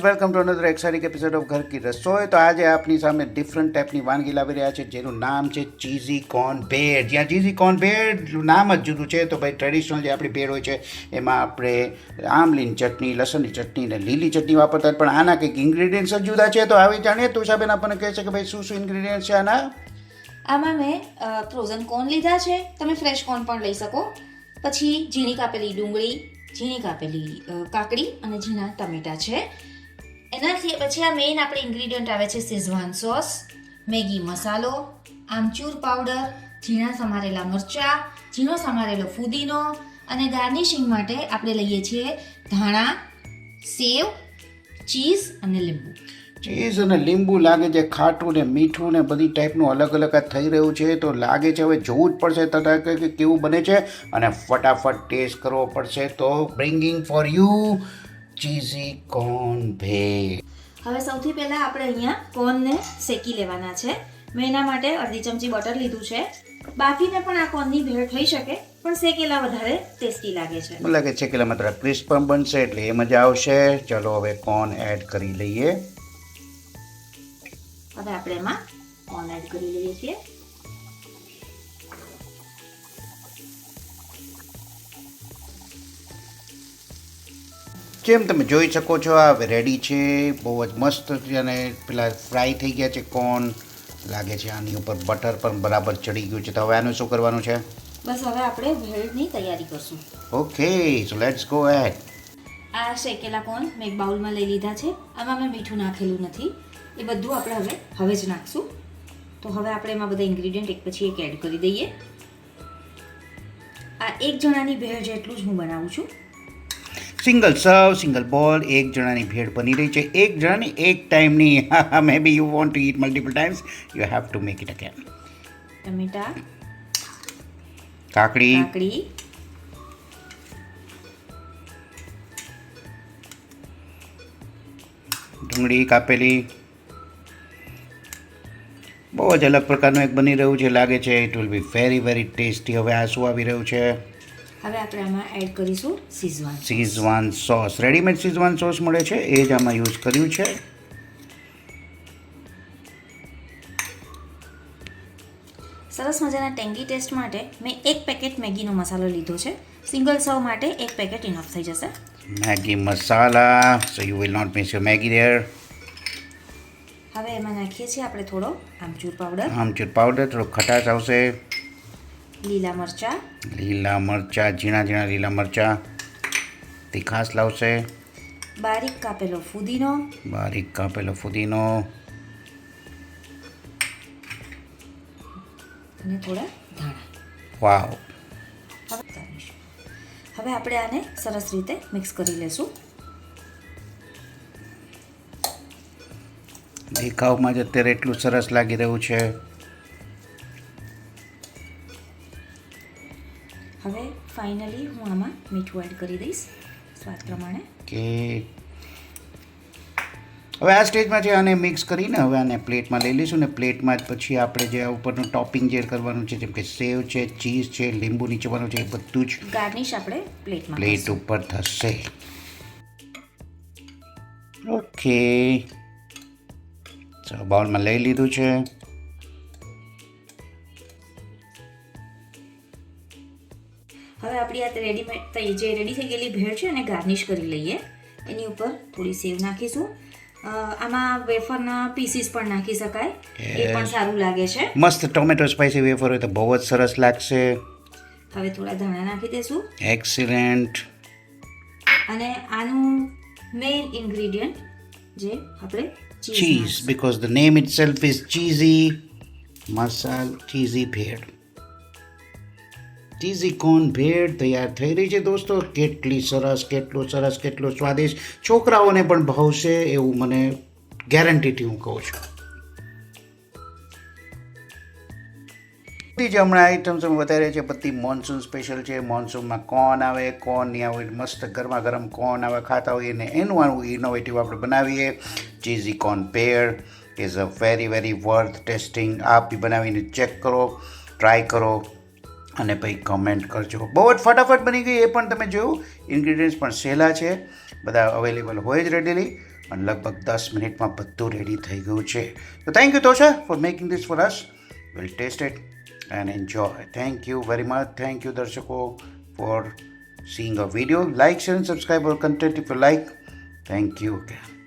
Welcome to another exciting episode of ઘર કી રસોઈ. તો આજે આપની સામે ડિફરન્ટ ટાઈપની વાનગી લાવી રહ્યા છે જેનું નામ છે ચીઝી કોર્ન ભેળ. જ્યાં ચીઝી કોર્ન ભેળ નામ જ જુદું છે. તો ભાઈ ટ્રેડિશનલ જે આપણી ભેળ હોય છે એમાં આપણે આમલીની ચટણી, લસણની ચટણી ને લીલી ચટણી વાપરતા, પણ આના કંઈક ઇન્ગ્રીડિયન્ટ્સ જ જુદા છે. તો આવી જાણીએ. તુષાબેન આપણને કહે છે કે ભાઈ શું શું ઇન્ગ્રીડિયન્ટ છે આના. આમાં મેં ફ્રોઝન કોર્ન લીધા છે. તમે ફ્રેશ કોર્ન પણ લઈ શકો. પછી ઝીણી કાપેલી ડુંગળી, ઝીણી કાપેલી કાકડી અને ઝીણા ટમેટા છે. એનાથી પછી આ મેઇન આપણે ઇન્ગ્રીડિયન્ટ આવે છે શેઝવાન સોસ, મેગી મસાલો, આમચૂર પાવડર, ઝીણા સમારેલા મરચાં, ઝીણો સમારેલો ફુદીનો અને ગાર્નિશિંગ માટે આપણે લઈએ છીએ ધાણા, સેવ, ચીઝ અને લીંબુ. ચીઝ અને લીંબુ લાગે છે ખાટું ને મીઠું ને બધી ટાઈપનું અલગ અલગ આ થઈ રહ્યું છે. તો લાગે છે હવે જોવું જ પડશે તથા કે કેવું બને છે અને ફટાફટ ટેસ્ટ કરવો પડશે. તો bringing for you cheesy corn bhel. હવે સૌથી પહેલાં આપણે અહીંયા કોર્નને શેકી લેવાના છે. મેં એના માટે અડધી ચમચી બટર લીધું છે. બાફીને પણ આ કોર્નની ભેળ થઈ શકે, પણ શેકેલા વધારે ટેસ્ટી લાગે છે. મને લાગે છે કે માત્ર ક્રિસ્પ પણ બનશે એટલે એ મજા આવશે. ચલો હવે કોર્ન એડ કરી લઈએ. હવે આપણે એમાં કોર્ન એડ કરી લઈએ છીએ. જેમ તમે જોઈ શકો છો આ હવે રેડી છે. બહુ જ મસ્ત અને પેલા ફ્રાય થઈ ગયા છે કોર્ન. લાગે છે આની ઉપર બટર પણ બરાબર ચડી ગયું છે. તો હવે આનું શું કરવાનું છે? બસ હવે આપણે ભેળની તૈયારી કરશું. Okay, so let's go ahead. આ શેકેલા કોર્ન મેં એક બાઉલમાં લઈ લીધા છે. આમાં મેં મીઠું નાખેલું નથી. એ બધું આપણે હવે જ નાખશું. તો હવે આપણે એમાં બધા ઇન્ગ્રીડિયન્ટ એક પછી એક એડ કરી દઈએ. આ એક જણાની ભેળ જેટલું જ હું બનાવું છું. સિંગલ સર્વ, સિંગલ બોલ, એક જણાની ભેળ બની રહી છે. એક જણાની એક ટાઈમની. May be you want to eat multiple times, you have to make it again. ટમેટા, કાકડી, ડુંગળી કાપેલી. બહુ જ અલગ પ્રકારનું એક બની રહ્યું છે. લાગે છે it will be very very tasty. હવે આ શું આવી રહ્યું છે? હવે આપણે આમાં એડ કરીશું Schezwan sauce. Readymade Schezwan sauce મળે છે, એ જ આમાં યુઝ કર્યું છે. સરસ મજાના ટેંગી ટેસ્ટ માટે મેં એક પેકેટ મેગીનો મસાલો લીધો છે. સિંગલ સર્વ માટે એક પેકેટ ઇનફ થઈ જશે. Maggi masala, so you will not miss your Maggi there. હવે એમાં નાખીએ છીએ આપણે થોડો આમચૂર પાવડર, થોડો ખટાશ આવશે. લીલા મરચાં, ઝીણા ઝીણા લીલા મરચાં તીખાશ લાવશે. બારીક કાપેલો ફુદીનો અને થોડા ધાણા. વાવ. હવે આપણે આને સરસ રીતે મિક્સ કરી લેશું. દેખાવમાં જ અત્યારે એટલું સરસ લાગી રહ્યું છે. હવે ફાઇનલી હું આમાં મીઠું એડ કરી દઈશ સ્વાદ પ્રમાણે. કે હવે આ સ્ટેજમાં છે આને મિક્સ કરીને હવે આને પ્લેટમાં લઈ લઈશું. ને પ્લેટમાં જ પછી આપણે જે આ ઉપરનું ટોપિંગ જે કરવાનું છે, જેમ કે સેવ છે, ચીઝ છે, લીંબુ નીચવાનું છે, એ બધું જ ગાર્નિશ આપણે પ્લેટ ઉપર થશે. ઓકે, ચાલો બાઉલમાં લઈ લીધું છે. હવે આપણી આ રેડી થઈ ગયેલી ભેળ છે એને ગાર્નિશ કરી લઈએ. એની ઉપર થોડી સેવ નાખીશું. આમાં વેફરના પીસીસ પણ નાખી શકાય, એ પણ સારું લાગે છે. મસ્ત ટોમેટો સ્પાઈસી વેફર હોય તો બહુ જ સરસ લાગશે. હવે થોડા ધાણા નાખી દઈશું. એક્સિલેન્ટ. અને આનું મેઇન ઇન્ગ્રીડિયન્ટ જે આપણે cheese, because the name itself is cheesy bhel. Cheesy corn bhel તૈયાર થઈ રહી છે દોસ્તો. કેટલું સરસ, કેટલું સ્વાદિષ્ટ. છોકરાઓને પણ ભાવશે એવું મને ગેરંટીથી હું કહું છું. બધી જ હમણાં આઈટમ્સ અમે બતાવી છે, બધી મોન્સૂન સ્પેશિયલ છે. મોન્સૂનમાં કોર્ન આવે, કોર્નની આવે મસ્ત ગરમા ગરમ કોર્ન આવે, ખાતા હોઈએ ને એનું આવું ઇનોવેટિવ આપણે બનાવીએ. Cheesy corn bhel is a very very worth testing. આપ બી બનાવીને ચેક કરો, ટ્રાય કરો અને પછી કમેન્ટ કરજો. બહુ જ ફટાફટ બની ગઈ. એ પણ તમે જોયું, ઇન્ગ્રીડિયન્ટ્સ પણ સહેલા છે, બધા અવેલેબલ હોય જ રેડીલી. અને લગભગ 10 મિનિટમાં બધું રેડી થઈ ગયું છે. તો thank you Tosha for making this for us. Will taste it and enjoy. Thank you very much. Thank you દર્શકો for seeing our video. Like, share and subscribe our content if you like. Thank you again.